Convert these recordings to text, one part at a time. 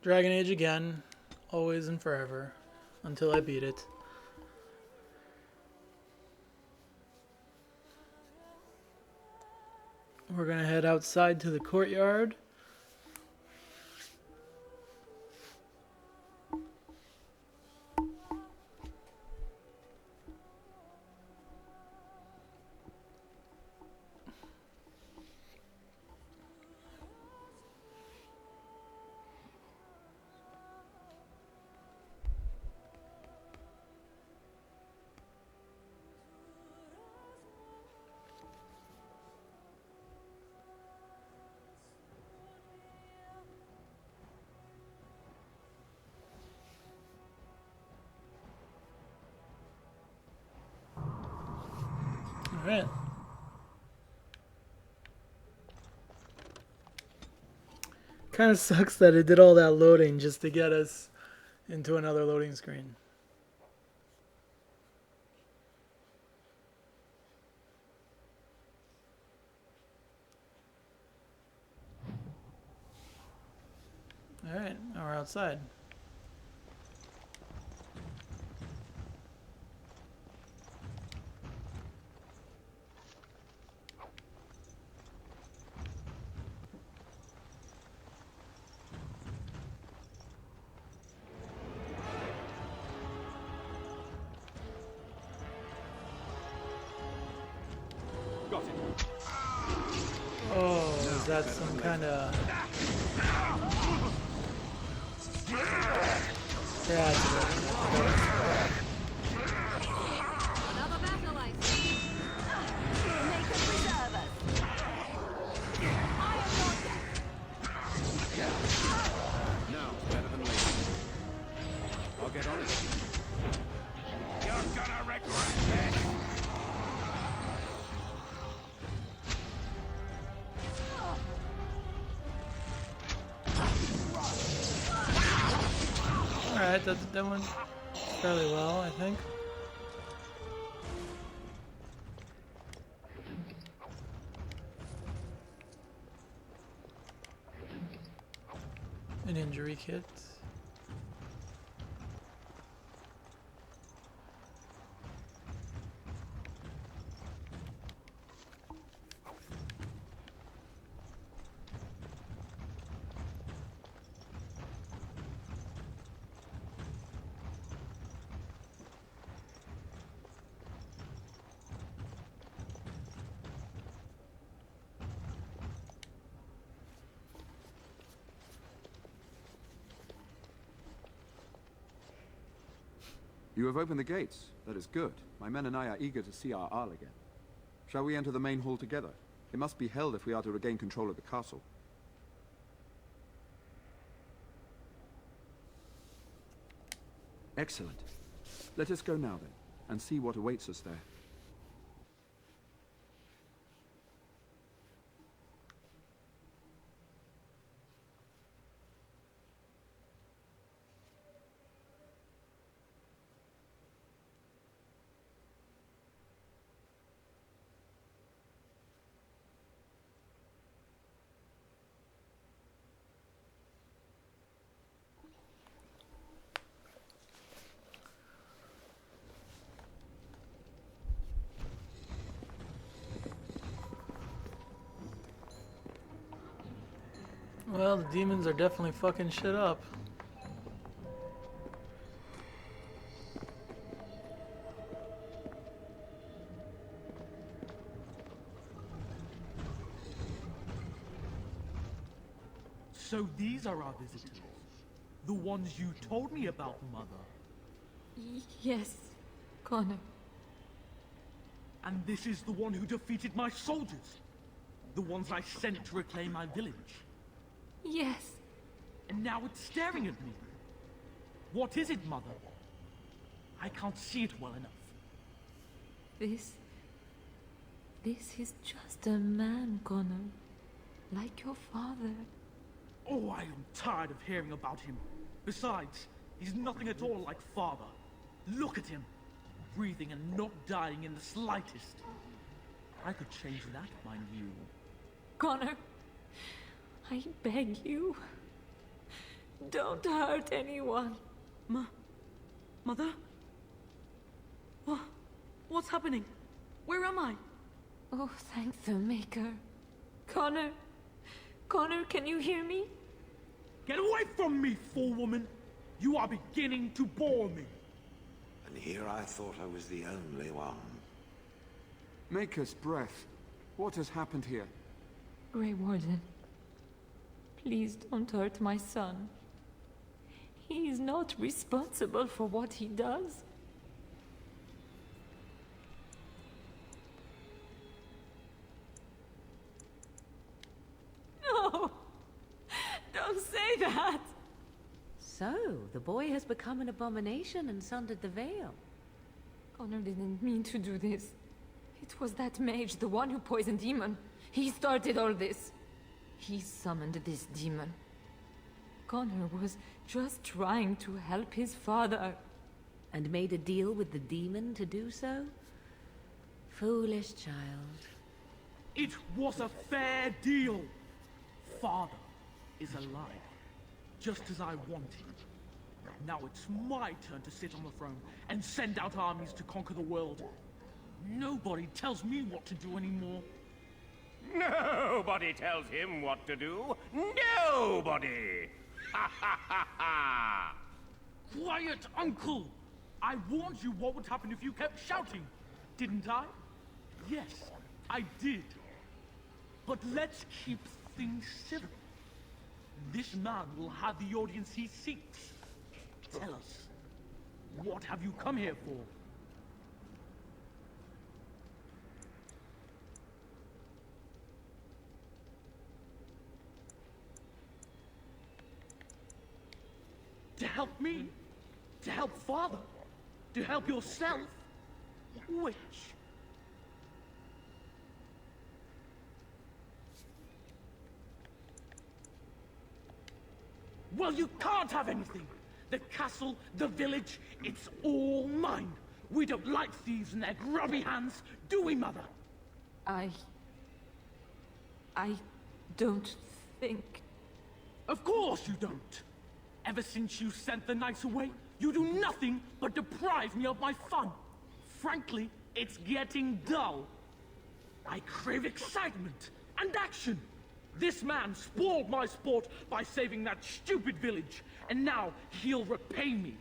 Dragon Age again, always and forever, until I beat it. We're gonna head outside to the courtyard. Alright. Kind of sucks that it did all that loading just to get us into another loading screen. Alright, now we're outside. Oh, is that some kind of... Yeah, it's Another battle I see. Make us preserve us. I am not dead. Now, better than later. I'll get on it. You're gonna regret this. Alright, that went fairly well, I think. An injury kit. You have opened the gates. That is good. My men and I are eager to see our Arl again. Shall we enter the main hall together? It must be held if we are to regain control of the castle. Excellent. Let us go now then, and see what awaits us there. Well, the demons are definitely fucking shit up. So these are our visitors. The ones you told me about, Mother. Yes, Connor. And this is the one who defeated my soldiers. The ones I sent to reclaim my village. Yes. And now it's staring at me. What is it, Mother? I can't see it well enough. This is just a man, Connor. Like your father. Oh, I am tired of hearing about him. Besides, he's nothing at all like father. Look at him. Breathing and not dying in the slightest. I could change that, mind you. Connor, I beg you. Don't hurt anyone. Mother? What's happening? Where am I? Oh, thank the Maker. Connor? Connor, can you hear me? Get away from me, fool woman! You are beginning to bore me. And here I thought I was the only one. Maker's breath. What has happened here? Grey Warden, please don't hurt my son. He is not responsible for what he does. No! Don't say that! So, the boy has become an abomination and sundered the veil. Connor didn't mean to do this. It was that mage, the one who poisoned Demon. He started all this. He summoned this demon. Connor was just trying to help his father. And made a deal with the demon to do so? Foolish child. It was a fair deal. Father is alive, just as I wanted. Now it's my turn to sit on the throne and send out armies to conquer the world. Nobody tells me what to do anymore. Nobody tells him what to do. Nobody! Ha ha ha ha! Quiet, Uncle! I warned you what would happen if you kept shouting, didn't I? Yes, I did. But let's keep things civil. This man will have the audience he seeks. Tell us, what have you come here for? To help me? To help Father? To help yourself? Which? Well, you can't have anything! The castle, the village, it's all mine! We don't like thieves and their grubby hands, do we, Mother? I don't think... Of course you don't! Ever since you sent the knights away, you do nothing but deprive me of my fun. Frankly, it's getting dull. I crave excitement and action. This man spoiled my sport by saving that stupid village, and now he'll repay me.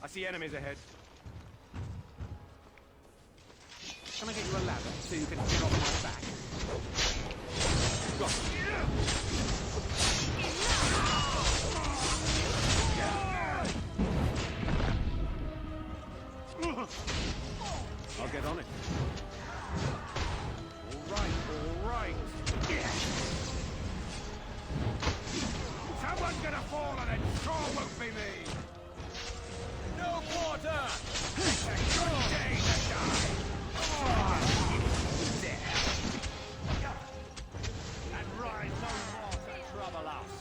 I see enemies ahead. Can I get you a ladder so you can get off my back? Got it. I'll get on it. All right. Someone's gonna fall and it sure won't be me. No quarter! It's a good day to die! There. And rise no more to trouble us.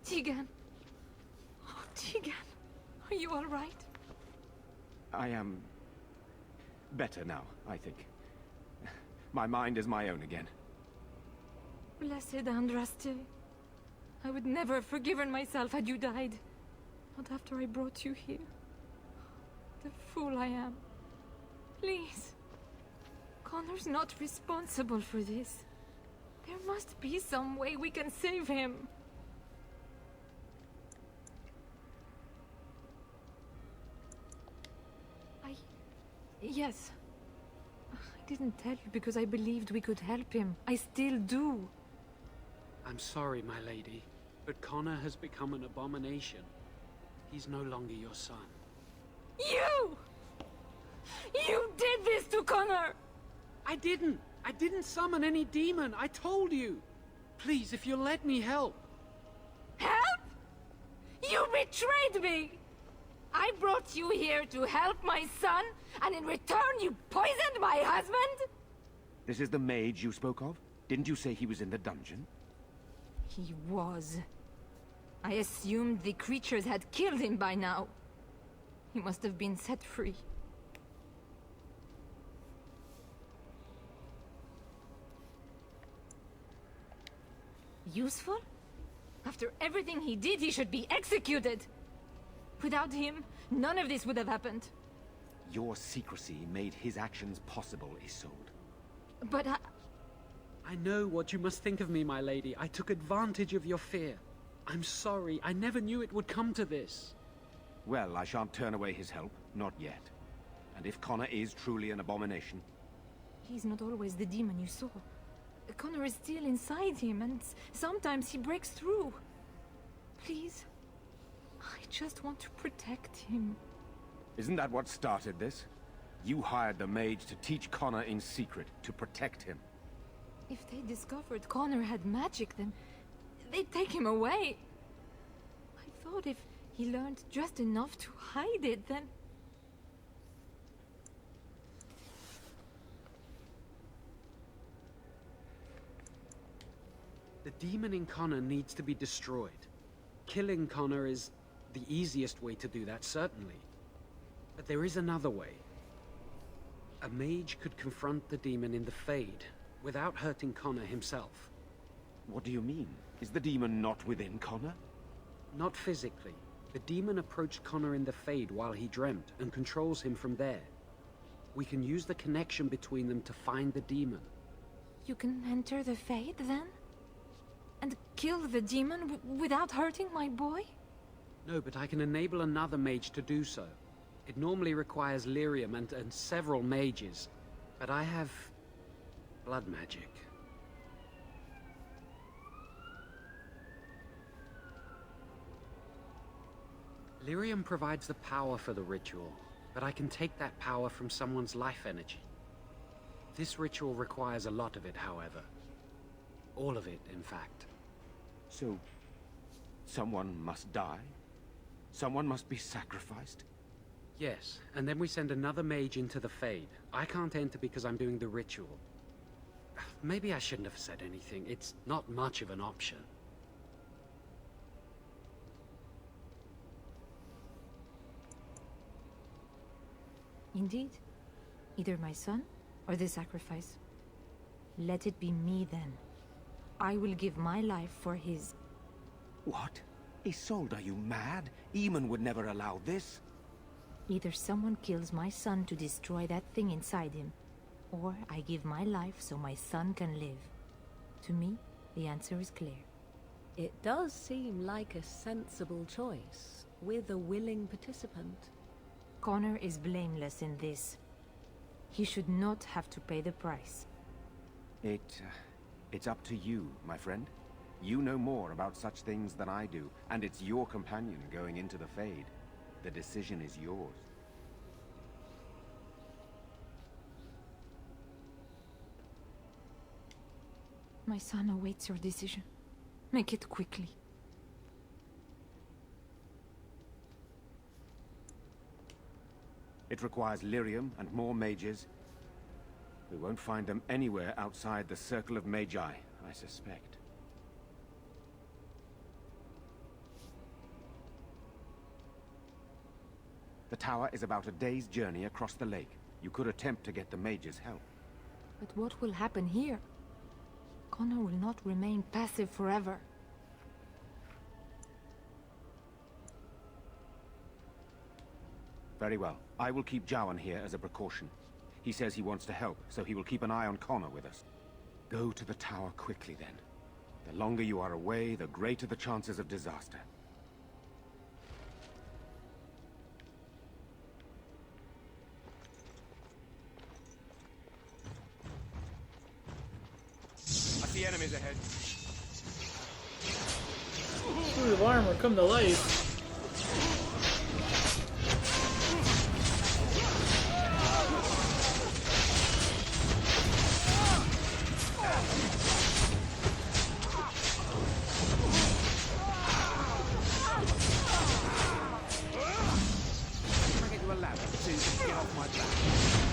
Tegan. Oh, Tegan. Are you all right? I am better now, I think. My mind is my own again. Blessed Andraste. I would never have forgiven myself had you died. Not after I brought you here. The fool I am. Please. Connor's not responsible for this. There must be some way we can save him. Yes. I didn't tell you because I believed we could help him. I still do. I'm sorry, my lady, but Connor has become an abomination. He's no longer your son. You! You did this to Connor! I didn't! I didn't summon any demon! I told you! Please, if you'll let me help. Help? You betrayed me! I brought you here to help my son, and in return you poisoned my husband? This is the mage you spoke of? Didn't you say he was in the dungeon? He was. I assumed the creatures had killed him by now. He must have been set free. Useful? After everything he did, he should be executed! Without him, none of this would have happened. Your secrecy made his actions possible, Isolde. But I know what you must think of me, my lady. I took advantage of your fear. I'm sorry. I never knew it would come to this. Well, I shan't turn away his help. Not yet. And if Connor is truly an abomination... He's not always the demon you saw. Connor is still inside him, and sometimes he breaks through. Please, I just want to protect him. Isn't that what started this? You hired the mage to teach Connor in secret, to protect him. If they discovered Connor had magic, then they'd take him away. I thought if he learned just enough to hide it, then... The demon in Connor needs to be destroyed. Killing Connor is the easiest way to do that, certainly. But there is another way. A mage could confront the demon in the Fade, without hurting Connor himself. What do you mean? Is the demon not within Connor? Not physically. The demon approached Connor in the Fade while he dreamt, and controls him from there. We can use the connection between them to find the demon. You can enter the Fade, then? And kill the demon without hurting my boy? No, but I can enable another mage to do so. It normally requires lyrium and several mages, but I have blood magic. Lyrium provides the power for the ritual, but I can take that power from someone's life energy. This ritual requires a lot of it, however. All of it, in fact. So, someone must die? Someone must be sacrificed? Yes, and then we send another mage into the Fade. I can't enter because I'm doing the ritual. Maybe I shouldn't have said anything. It's not much of an option. Indeed. Either my son, or the sacrifice. Let it be me, then. I will give my life for his... What? Isolde, are you mad? Eamon would never allow this. Either someone kills my son to destroy that thing inside him, or I give my life so my son can live. To me, the answer is clear. It does seem like a sensible choice, with a willing participant. Connor is blameless in this. He should not have to pay the price. It's up to you, my friend. You know more about such things than I do, and it's your companion going into the Fade. The decision is yours. My son awaits your decision. Make it quickly. It requires lyrium and more mages. We won't find them anywhere outside the Circle of Magi, I suspect. The tower is about a day's journey across the lake. You could attempt to get the mages' help. But what will happen here? Connor will not remain passive forever. Very well. I will keep Jowan here as a precaution. He says he wants to help, so he will keep an eye on Connor with us. Go to the tower quickly, then. The longer you are away, the greater the chances of disaster. I see enemies ahead. Suit of armor come to life.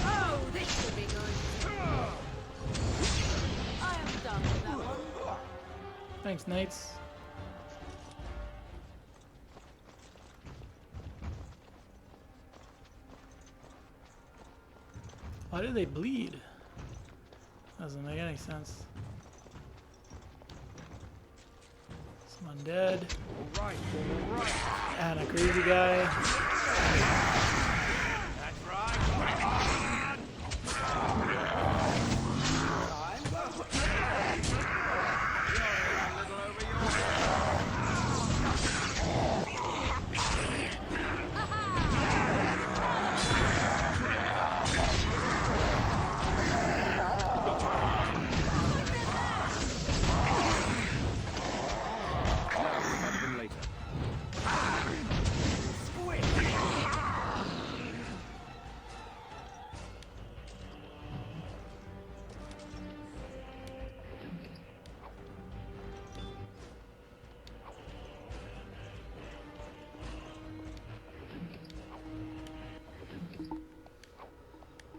Oh, this should be good. I am done with that one. Thanks, knights. Why do they bleed? Doesn't make any sense. Some undead. All right, all right. And a crazy guy. That's right. Come on.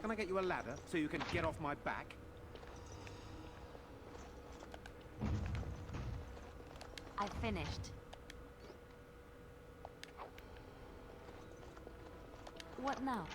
Can I get you a ladder so you can get off my back? I've finished. What now?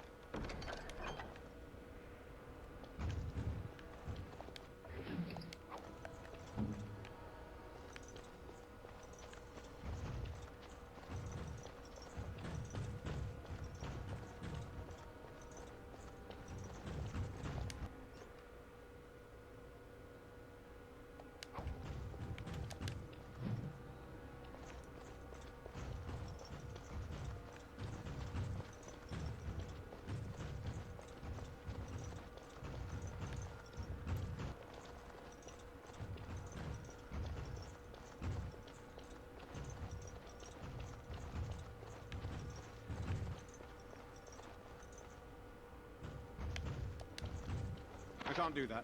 I can't do that.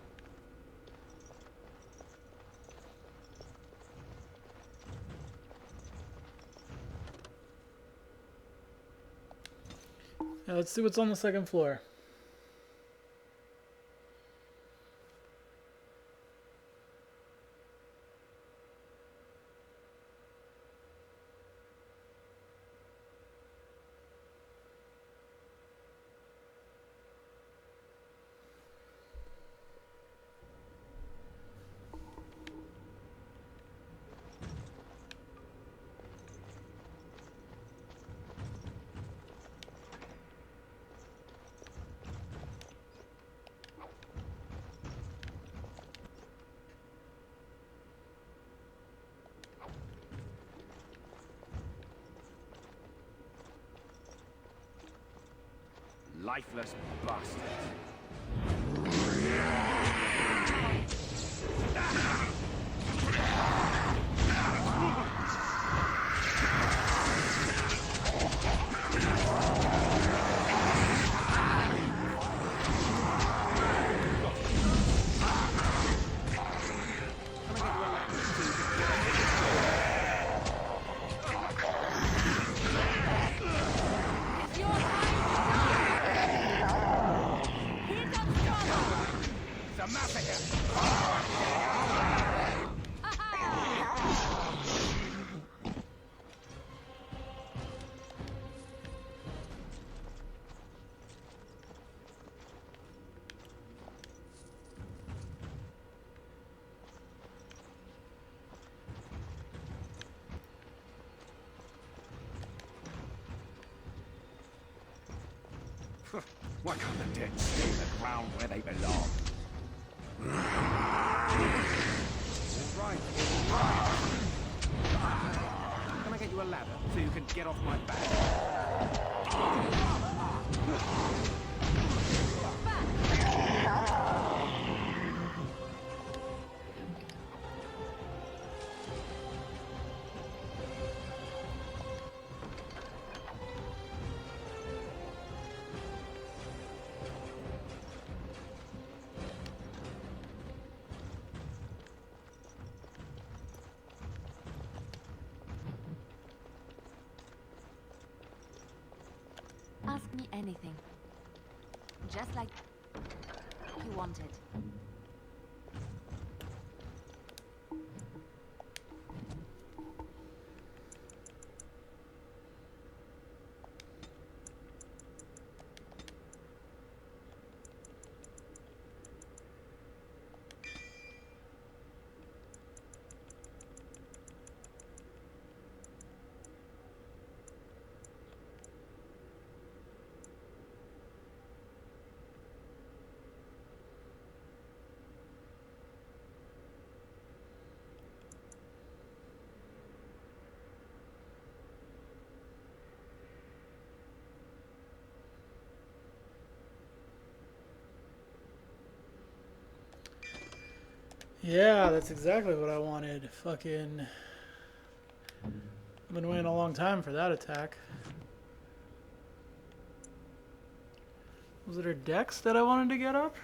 Yeah, let's see what's on the second floor. Lifeless bastards. Why can't the dead stay in the ground where they belong? All right, all right. Can I get you a ladder so you can get off my back? Ask me anything. Just like you wanted. Yeah, that's exactly what I wanted. Fucking. I've been waiting a long time for that attack. Was it her dex that I wanted to get up?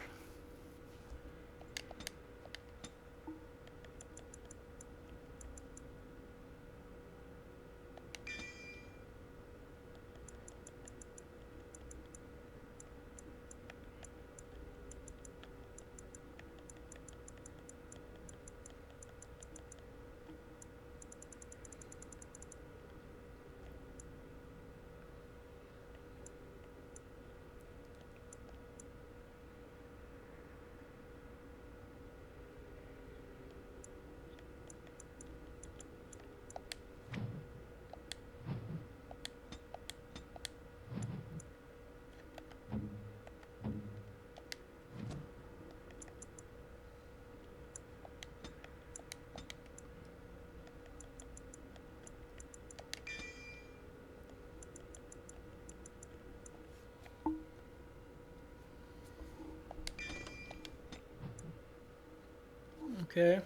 Okay,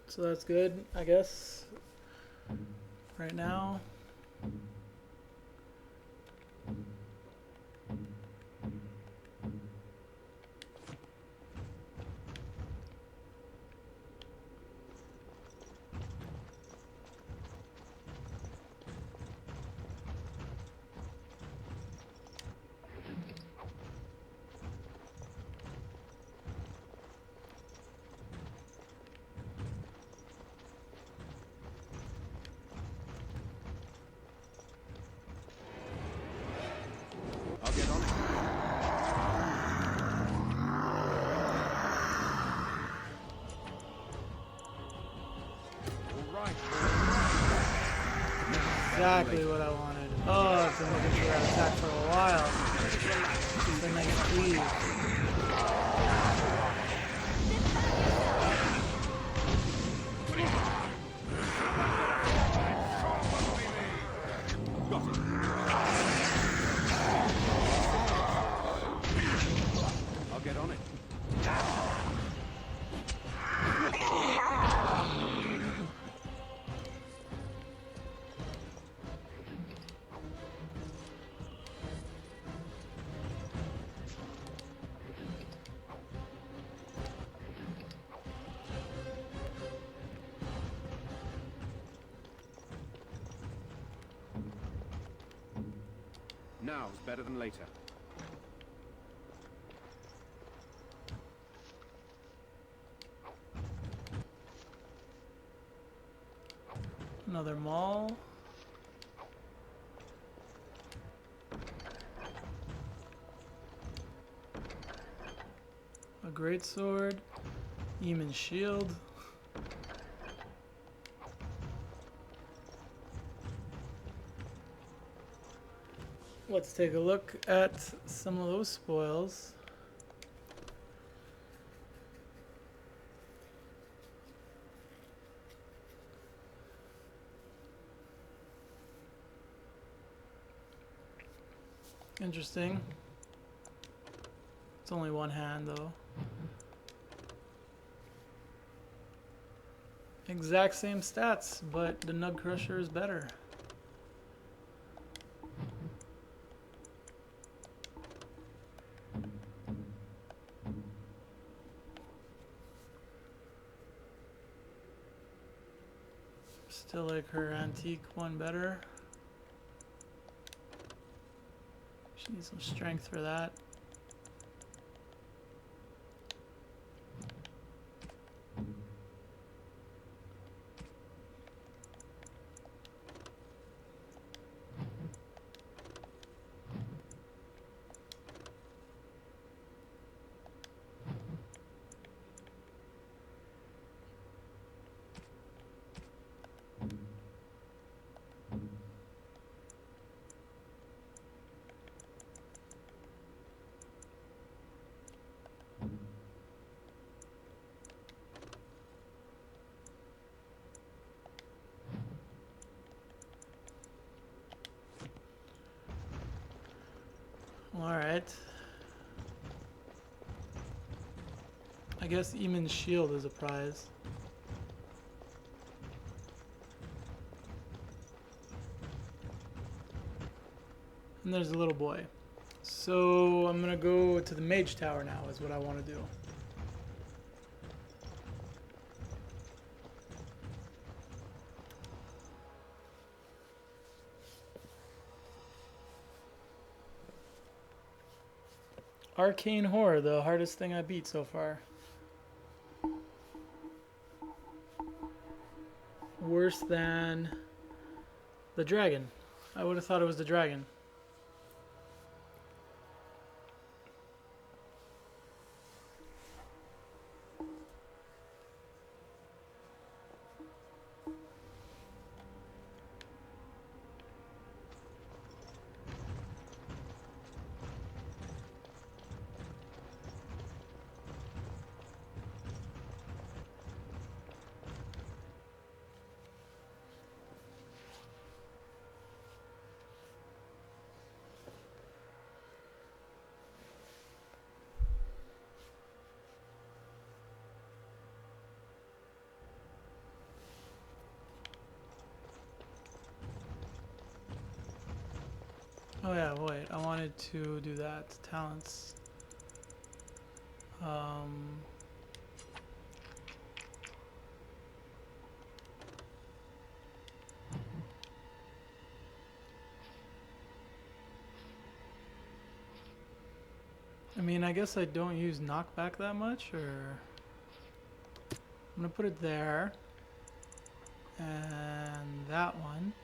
so that's good, I guess. Right now. I'll get on it. All right. Exactly what I wanted. Oh, I've been looking for that attack for a while. It's a nice cleave. I'll get on it. Now's better than later. Another maul. A great sword. Eamon's shield. Let's take a look at some of those spoils. Interesting. It's only one hand though. Exact same stats, but the Nug Crusher is better. Still like her antique one better. She needs some strength for that. Alright. I guess Eamon's shield is a prize. And there's a little boy. So I'm gonna go to the mage tower now is what I want to do. Arcane Horror, the hardest thing I beat so far. Worse than the dragon. I would have thought it was the dragon. Oh yeah, wait, I wanted to do that. Talents. I mean, I guess I don't use knockback that much, or... I'm gonna put it there. And that one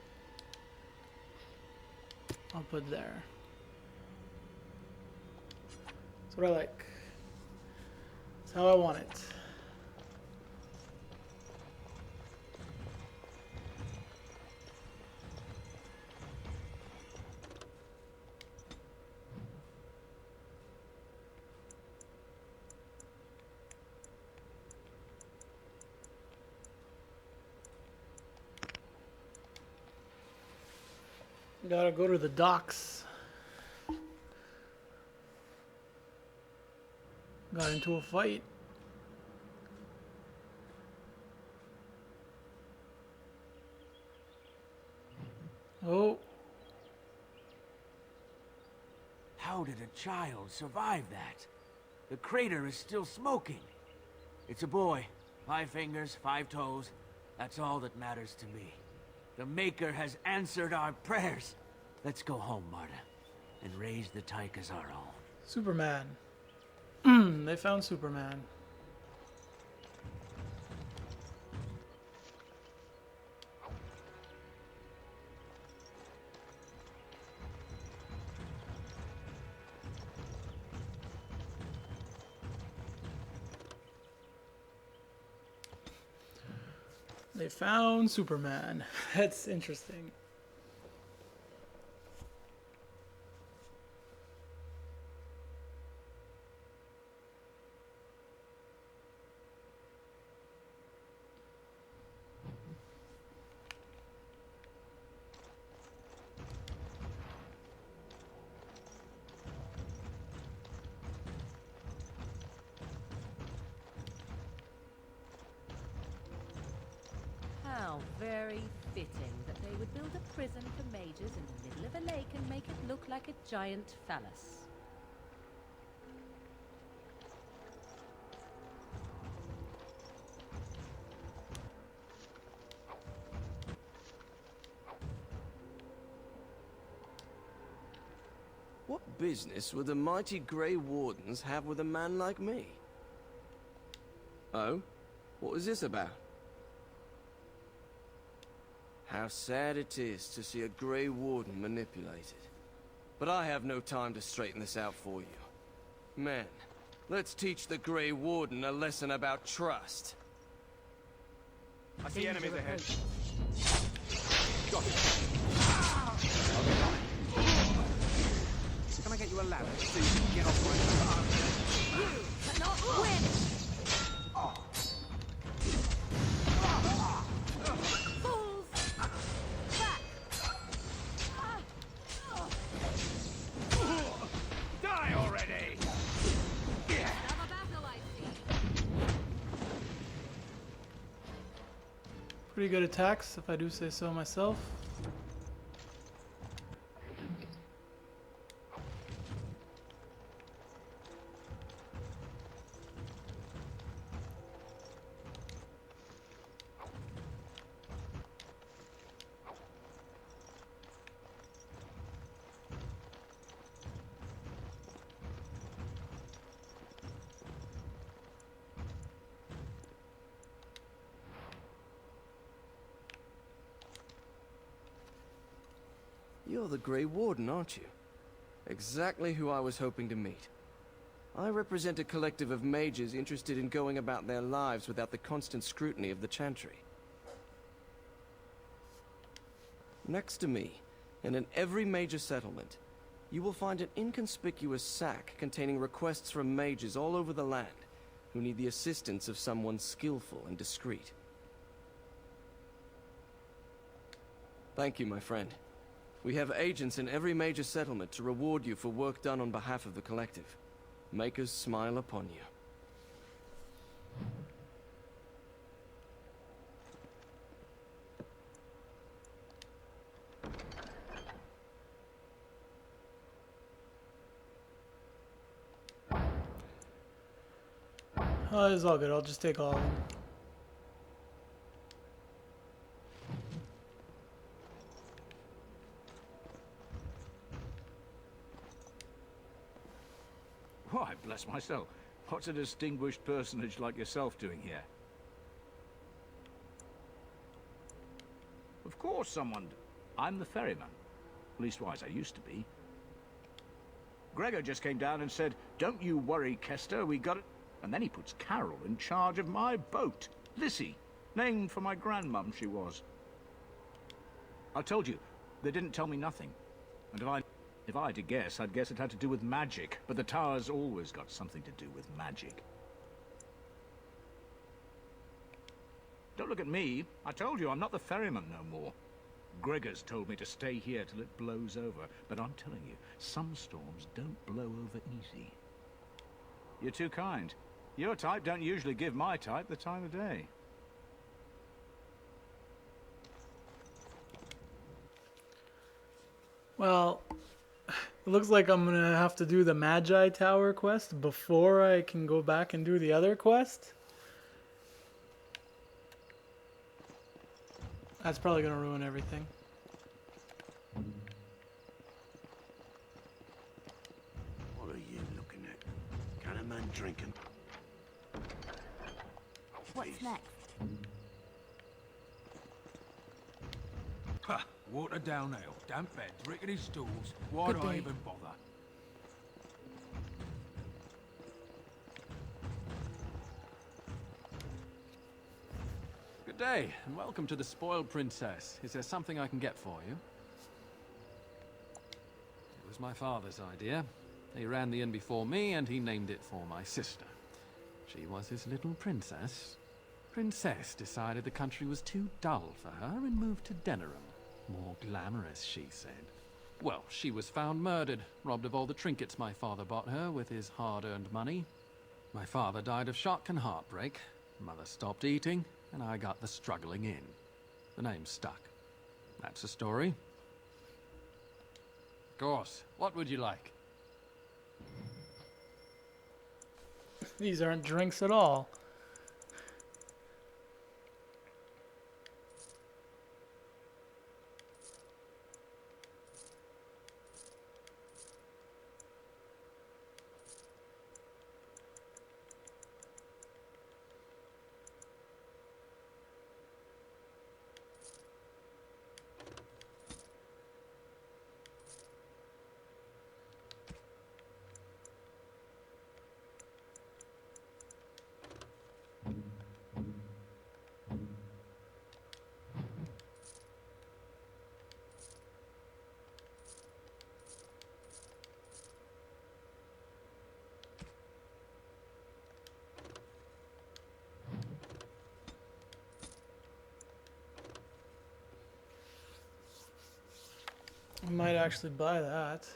I'll put there. That's what I like. That's how I want it. Gotta go to the docks. Got into a fight. Oh. How did a child survive that? The crater is still smoking. It's a boy. 5 fingers, 5 toes. That's all that matters to me. The Maker has answered our prayers. Let's go home, Marta, and raise the Tyke as our own. Superman. They found Superman. They found Superman. That's interesting. How very fitting that they would build a prison for mages in the middle of a lake and make it look like a giant phallus. What business would the mighty Grey Wardens have with a man like me? Oh? What was this about? How sad it is to see a Grey Warden manipulated. But I have no time to straighten this out for you. Men, let's teach the Grey Warden a lesson about trust. I see enemies ahead. Got it. Can I get you a ladder so you can get off my You cannot win! Fools! Back! Die already! Have a battle, I see. Pretty good attacks, if I do say so myself. You're the Grey Warden, aren't you? Exactly who I was hoping to meet. I represent a collective of mages interested in going about their lives without the constant scrutiny of the Chantry. Next to me, and in every major settlement, you will find an inconspicuous sack containing requests from mages all over the land who need the assistance of someone skillful and discreet. Thank you, my friend. We have agents in every major settlement to reward you for work done on behalf of the collective. Make us smile upon you. Oh, it's all good. I'll just take all of them. Why, bless myself. What's a distinguished personage like yourself doing here? Of course someone... I'm the ferryman. Leastwise, I used to be. Gregor just came down and said, "Don't you worry, Kester, we got it." And then he puts Carol in charge of my boat. Lissy, named for my grandmum she was. I told you, they didn't tell me nothing. And if I had to guess, I'd guess it had to do with magic. But the tower's always got something to do with magic. Don't look at me. I told you, I'm not the ferryman no more. Gregor's told me to stay here till it blows over. But I'm telling you, some storms don't blow over easy. You're too kind. Your type don't usually give my type the time of day. Well, it looks like I'm gonna have to do the Magi Tower quest before I can go back and do the other quest. That's probably gonna ruin everything. What are you looking at? Can a man drinking? What's next? Ha! Water down ale, damp beds, rickety stools. Why Good do I day. even bother? Good day, and welcome to the Spoiled Princess. Is there something I can get for you? It was my father's idea. He ran the inn before me, and he named it for my sister. She was his little princess. Princess decided the country was too dull for her and moved to Denerim. More glamorous, she said. Well, she was found murdered, robbed of all the trinkets my father bought her with his hard-earned money. My father died of shock and heartbreak. Mother stopped eating, and I got the struggling in. The name stuck. That's the story. Of course. What would you like? These aren't drinks at all. I might actually buy that.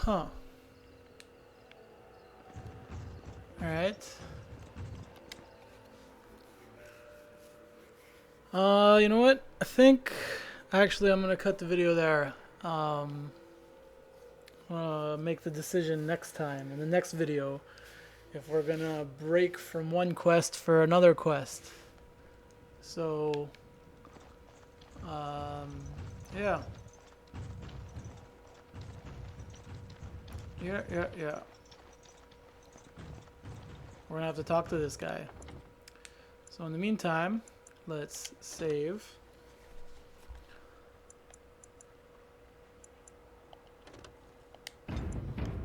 Huh. Alright. You know what? I think actually I'm gonna cut the video there. Make the decision next time in the next video if we're gonna break from one quest for another quest. So yeah. Yeah. We're gonna have to talk to this guy. So in the meantime, let's save.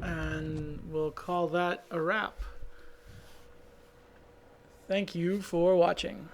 And we'll call that a wrap. Thank you for watching.